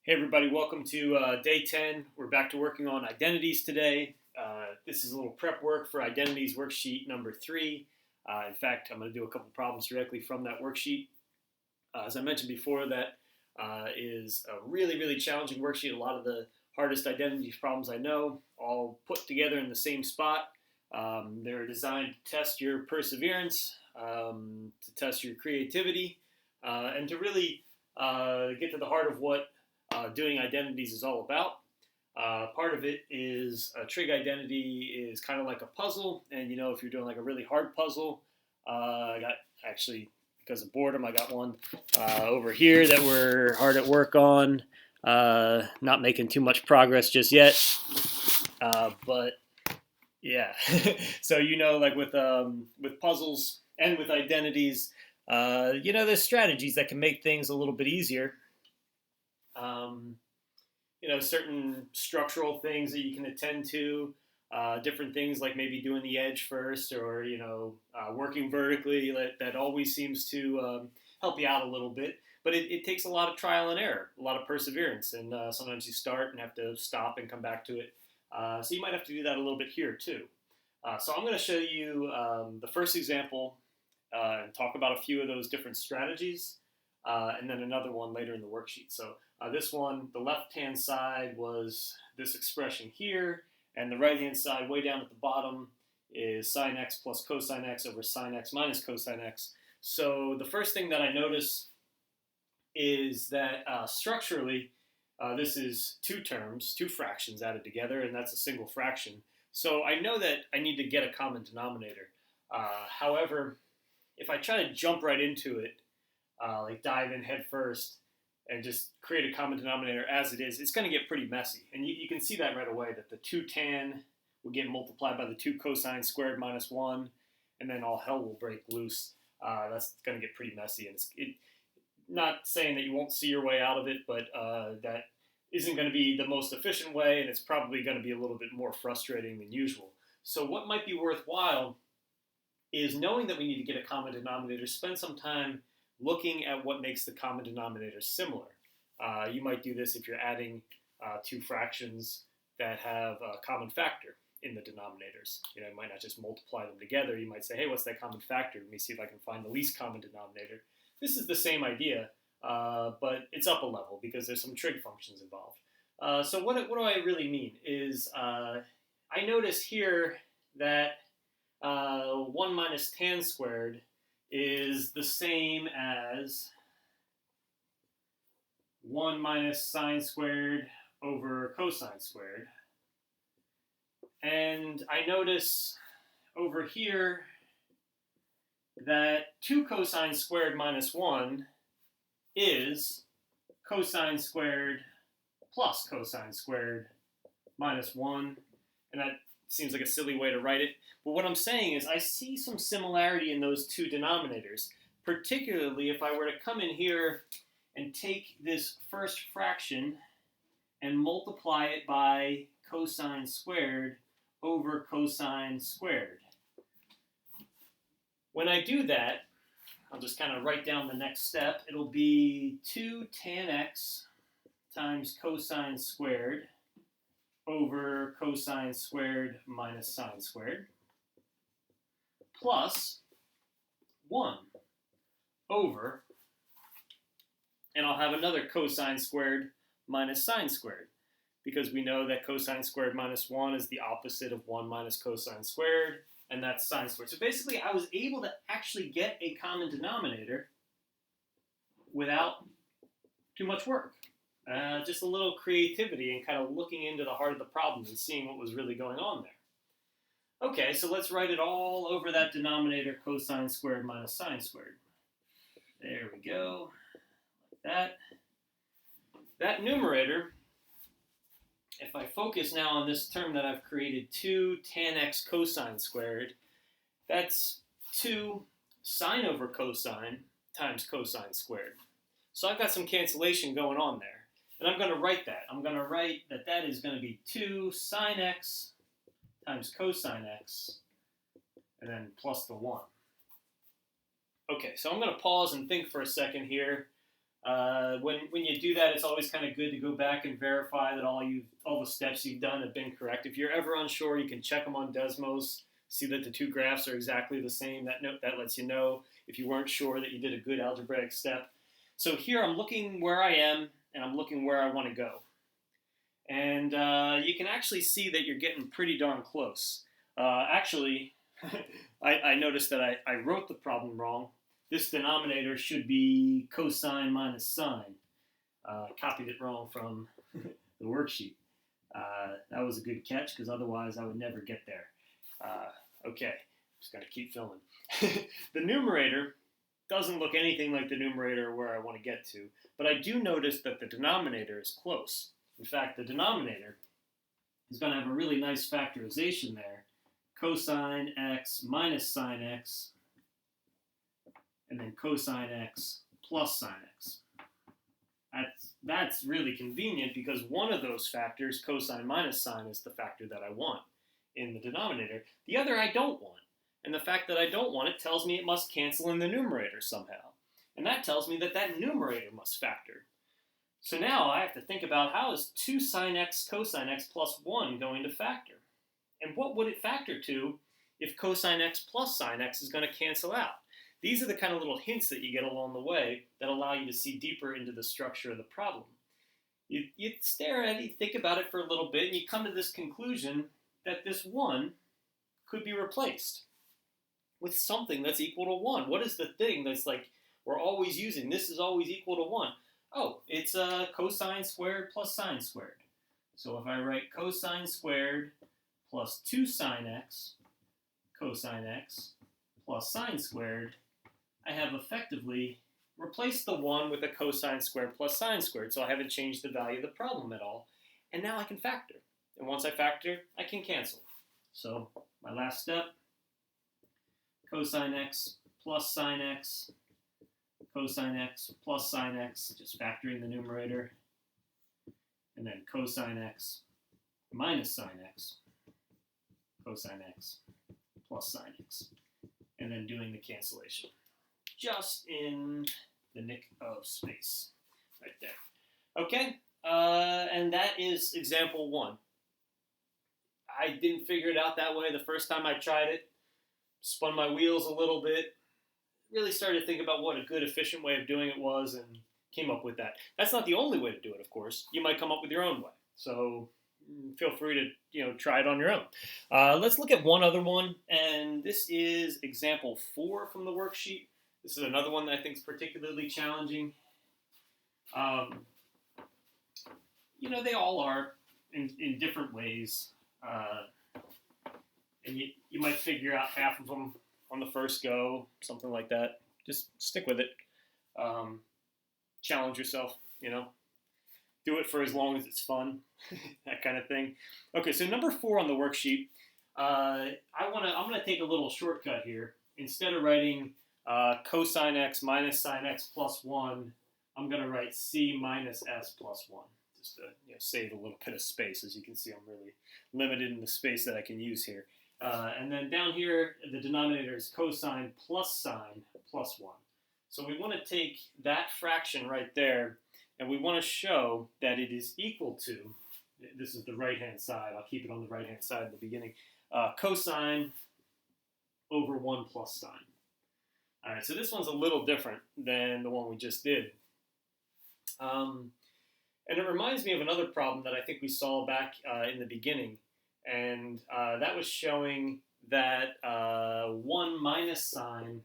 Hey everybody, welcome to day 10. We're back to working on identities today. This is a little prep work for identities worksheet number 3. In fact, I'm going to do a couple problems directly from that worksheet. As I mentioned before, that is a really challenging worksheet. A lot of the hardest identities problems I know all put together in the same spot. They're designed to test your perseverance, to test your creativity, and to really get to the heart of what doing identities is all about. Part of it is a trig identity is kind of like a puzzle, and if you're doing like a really hard puzzle, I got actually because of boredom, I got one over here that we're hard at work on. Not making too much progress just yet, but yeah. So like with puzzles and with identities, there's strategies that can make things a little bit easier. Um, certain structural things that you can attend to, different things like maybe doing the edge first, or working vertically. That always seems to help you out a little bit. But it takes a lot of trial and error, a lot of perseverance, and sometimes you start and have to stop and come back to it. So you might have to do that a little bit here too. So I'm going to show you the first example and talk about a few of those different strategies, and then another one later in the worksheet. So this one, the left-hand side was this expression here, and the right-hand side, way down at the bottom, is sine x plus cosine x over sine x minus cosine x. So the first thing that I notice is that structurally, this is two terms, two fractions added together, and that's a single fraction. So I know that I need to get a common denominator. However, if I try to jump right into it, like dive in head first and just create a common denominator as it is, it's going to get pretty messy. And you can see that right away, that the 2 tan will get multiplied by the 2 cosine squared minus 1, and then all hell will break loose. That's going to get pretty messy. And not saying that you won't see your way out of it, but that isn't going to be the most efficient way, and it's probably going to be a little bit more frustrating than usual. So what might be worthwhile is knowing that we need to get a common denominator, spend some time looking at what makes the common denominator similar. You might do this if you're adding two fractions that have a common factor in the denominators. You might not just multiply them together. You might say, hey, what's that common factor? Let me see if I can find the least common denominator. This is the same idea, but it's up a level because there's some trig functions involved. So what do I really mean is I notice here that 1 minus tan squared is the same as 1 minus sine squared over cosine squared. And I notice over here that 2 cosine squared minus 1 is cosine squared plus cosine squared minus 1. And that seems like a silly way to write it. But what I'm saying is I see some similarity in those two denominators, particularly if I were to come in here and take this first fraction and multiply it by cosine squared over cosine squared. When I do that, I'll just kind of write down the next step. It'll be 2 tan x times cosine squared over cosine squared minus sine squared, plus 1 over, and I'll have another cosine squared minus sine squared, because we know that cosine squared minus 1 is the opposite of 1 minus cosine squared, and that's sine squared. So basically, I was able to actually get a common denominator without too much work. Just a little creativity and kind of looking into the heart of the problem and seeing what was really going on there. Okay, so let's write it all over that denominator, cosine squared minus sine squared. There we go, like that. That numerator, if I focus now on this term that I've created, 2 tan x cosine squared, that's 2 sine over cosine times cosine squared. So I've got some cancellation going on there. And I'm going to write that. I'm going to write that that is going to be 2 sine x times cosine x, and then plus the 1. Okay, so I'm going to pause and think for a second here. When you do that, it's always kind of good to go back and verify that all the steps you've done have been correct. If you're ever unsure, you can check them on Desmos, see that the two graphs are exactly the same. That lets you know if you weren't sure that you did a good algebraic step. So here I'm looking where I am, and I'm looking where I want to go. And you can actually see that you're getting pretty darn close. Actually, I noticed that I wrote the problem wrong. This denominator should be cosine minus sine. Copied it wrong from the worksheet. That was a good catch, because otherwise I would never get there. Okay, just going to keep filming. The numerator doesn't look anything like the numerator where I want to get to, but I do notice that the denominator is close. In fact, the denominator is going to have a really nice factorization there. Cosine x minus sine x, and then cosine x plus sine x. That's really convenient, because one of those factors, cosine minus sine, is the factor that I want in the denominator. The other I don't want. And the fact that I don't want it tells me it must cancel in the numerator somehow. And that tells me that that numerator must factor. So now I have to think about, how is 2 sine x cosine x plus 1 going to factor? And what would it factor to if cosine x plus sine x is going to cancel out? These are the kind of little hints that you get along the way that allow you to see deeper into the structure of the problem. You stare at it, you think about it for a little bit, and you come to this conclusion that this 1 could be replaced with something that's equal to 1. What is the thing that's like we're always using? This is always equal to 1. Oh, it's cosine squared plus sine squared. So if I write cosine squared plus 2 sine x cosine x plus sine squared, I have effectively replaced the 1 with a cosine squared plus sine squared, so I haven't changed the value of the problem at all. And now I can factor. And once I factor, I can cancel. So my last step, cosine x plus sine x, cosine x plus sine x, just factoring the numerator, and then cosine x minus sine x, cosine x plus sine x, and then doing the cancellation. Just in the nick of space, right there. Okay, and that is example 1. I didn't figure it out that way the first time I tried it. Spun my wheels a little bit. Really started to think about what a good, efficient way of doing it was, and came up with that. That's not the only way to do it, of course. You might come up with your own way. So feel free to try it on your own. Let's look at one other one, and this is example 4 from the worksheet. This is another one that I think is particularly challenging. They all are in different ways. And you might figure out half of them on the first go, something like that. Just stick with it. Challenge yourself, Do it for as long as it's fun, that kind of thing. Okay, so number 4 on the worksheet, I'm gonna take a little shortcut here. Instead of writing cosine x minus sine x plus 1, I'm gonna write c minus s plus 1. Just to save a little bit of space. As you can see, I'm really limited in the space that I can use here. And then down here, the denominator is cosine plus sine plus 1. So we want to take that fraction right there, and we want to show that it is equal to, this is the right-hand side, I'll keep it on the right-hand side at the beginning, cosine over 1 plus sine. All right, so this one's a little different than the one we just did. And it reminds me of another problem that I think we saw back in the beginning. And that was showing that 1 minus sine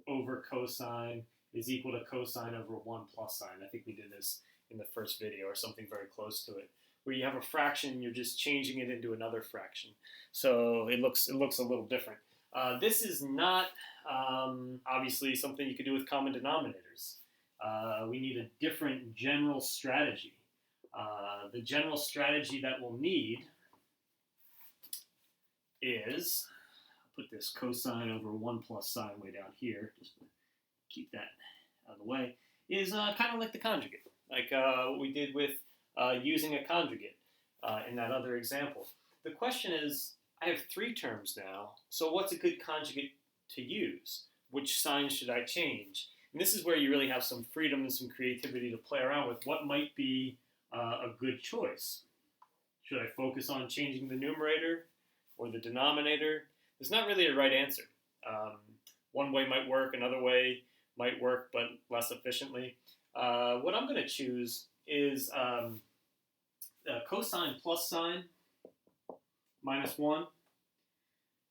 over cosine is equal to cosine over 1 plus sine. I think we did this in the first video or something very close to it, where you have a fraction, you're just changing it into another fraction. So it looks a little different. This is not obviously something you could do with common denominators. We need a different general strategy. The general strategy that we'll need is, I'll put this cosine over 1 plus sine way down here, just to keep that out of the way, is kind of like the conjugate, like what we did with using a conjugate in that other example. The question is, I have 3 terms now, so what's a good conjugate to use? Which sign should I change? And this is where you really have some freedom and some creativity to play around with what might be a good choice. Should I focus on changing the numerator or the denominator? There's not really a right answer. One way might work, another way might work, but less efficiently. What I'm going to choose is cosine plus sine minus 1,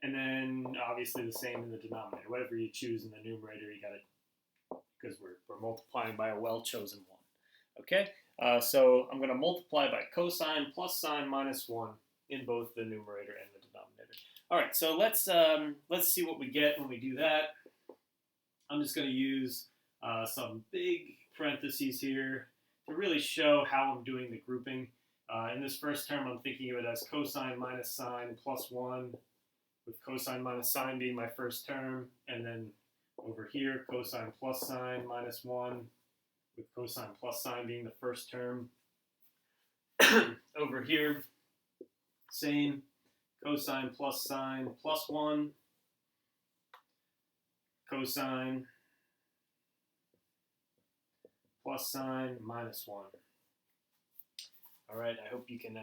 and then obviously the same in the denominator. Whatever you choose in the numerator, you got to, because we're multiplying by a well-chosen one. Okay, so I'm going to multiply by cosine plus sine minus 1 in both the numerator and the denominator. All right, so let's see what we get when we do that. I'm just going to use some big parentheses here to really show how I'm doing the grouping. In this first term, I'm thinking of it as cosine minus sine plus 1, with cosine minus sine being my first term, and then over here, cosine plus sine minus 1, with cosine plus sine being the first term. Over here, same, cosine plus sine plus 1, cosine plus sine minus 1. All right, I hope you can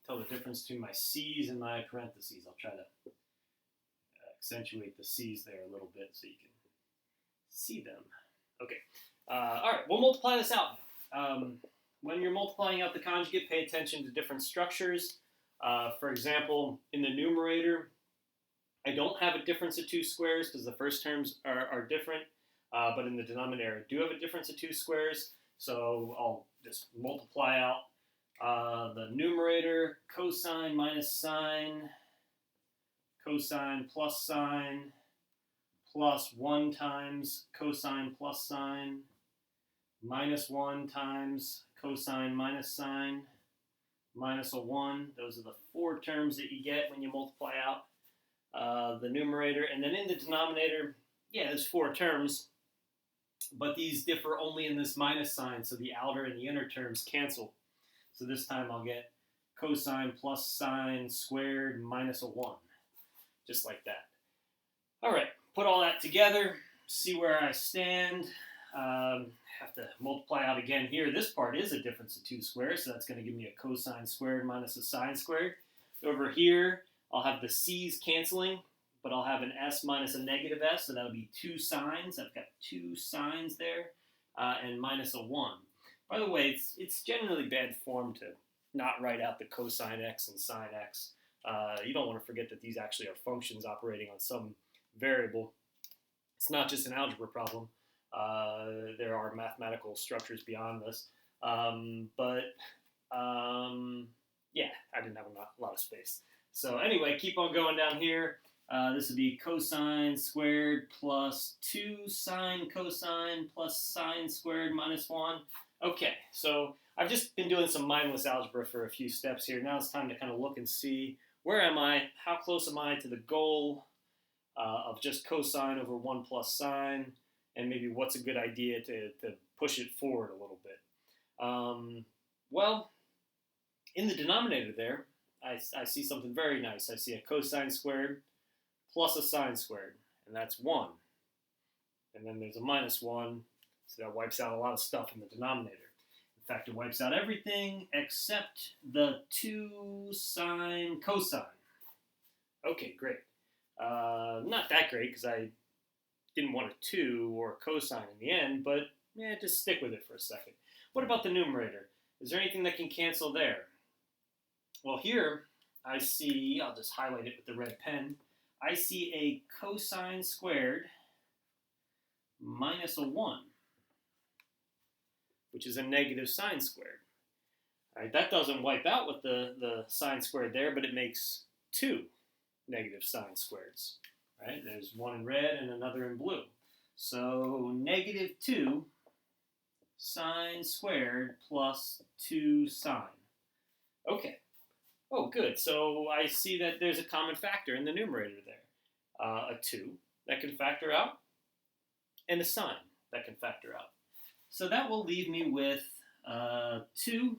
tell the difference between my C's and my parentheses. I'll try to accentuate the C's there a little bit so you can see them. Okay, all right, we'll multiply this out now. When you're multiplying out the conjugate, pay attention to different structures. For example, in the numerator, I don't have a difference of 2 squares because the first terms are different, but in the denominator, I do have a difference of 2 squares, so I'll just multiply out the numerator, cosine minus sine, cosine plus sine, plus 1 times cosine plus sine, minus 1 times cosine minus sine, minus a 1. Those are the 4 terms that you get when you multiply out the numerator. And then in the denominator, yeah, there's 4 terms, but these differ only in this minus sign, so the outer and the inner terms cancel. So this time I'll get cosine plus sine squared minus a 1, just like that. All right, put all that together, see where I stand. Have to multiply out again here. This part is a difference of 2 squares, so that's going to give me a cosine squared minus a sine squared. Over here, I'll have the C's canceling, but I'll have an S minus a negative S, so that'll be 2 sines. I've got 2 sines there, and minus a 1. By the way, it's generally bad form to not write out the cosine x and sine x. You don't want to forget that these actually are functions operating on some variable. It's not just an algebra problem. There are mathematical structures beyond this. Yeah, I didn't have a lot of space. So anyway, keep on going down here. This would be cosine squared plus 2 sine cosine plus sine squared minus 1. Okay, so I've just been doing some mindless algebra for a few steps here. Now it's time to kind of look and see, where am I? How close am I to the goal of just cosine over 1 plus sine? And maybe what's a good idea to push it forward a little bit? Well, in the denominator there, I see something very nice. I see a cosine squared plus a sine squared, and that's 1. And then there's a minus 1, so that wipes out a lot of stuff in the denominator. In fact, it wipes out everything except the 2 sine cosine. Okay, great. Not that great, because I didn't want a 2 or a cosine in the end, but yeah, just stick with it for a second. What about the numerator? Is there anything that can cancel there? Well, here I see, I'll just highlight it with the red pen, I see a cosine squared minus a 1, which is a negative sine squared. All right, that doesn't wipe out with the sine squared there, but it makes 2 negative sine squareds. Right? There's one in red and another in blue. So negative 2 sine squared plus 2 sine. Okay. Oh, good. So I see that there's a common factor in the numerator there. A 2 that can factor out, and a sine that can factor out. So that will leave me with 2s,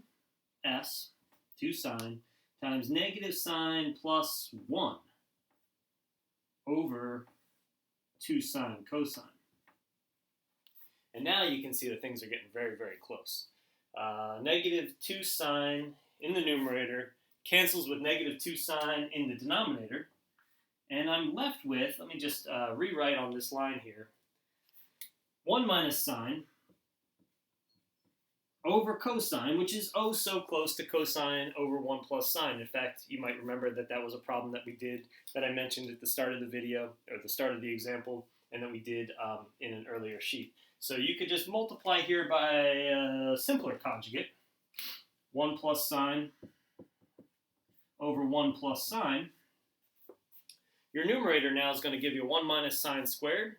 2 sine, times negative sine plus 1 over 2 sine cosine. And now you can see that things are getting very, very close. -2 sign in the numerator cancels with -2 sign in the denominator. And I'm left with, let me just rewrite on this line here, 1 minus sine over cosine, which is oh so close to cosine over 1 plus sine. In fact, you might remember that that was a problem that we did, that I mentioned at the start of the video, or the start of the example, and that we did in an earlier sheet. So you could just multiply here by a simpler conjugate, 1 plus sine over 1 plus sine. Your numerator now is going to give you 1 minus sine squared,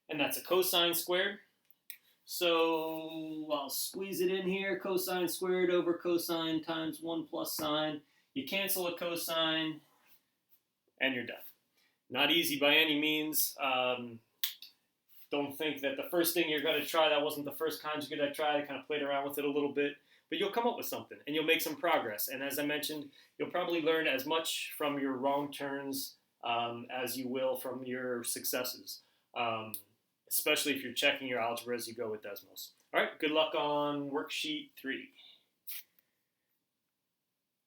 and that's a cosine squared. So I'll squeeze it in here, cosine squared over cosine times 1 plus sine. You cancel a cosine, and you're done. Not easy by any means. Don't think that the first thing you're going to try, that wasn't the first conjugate I tried. I kind of played around with it a little bit. But you'll come up with something, and you'll make some progress. And as I mentioned, you'll probably learn as much from your wrong turns as you will from your successes. Especially if you're checking your algebra as you go with Desmos. All right, good luck on worksheet 3.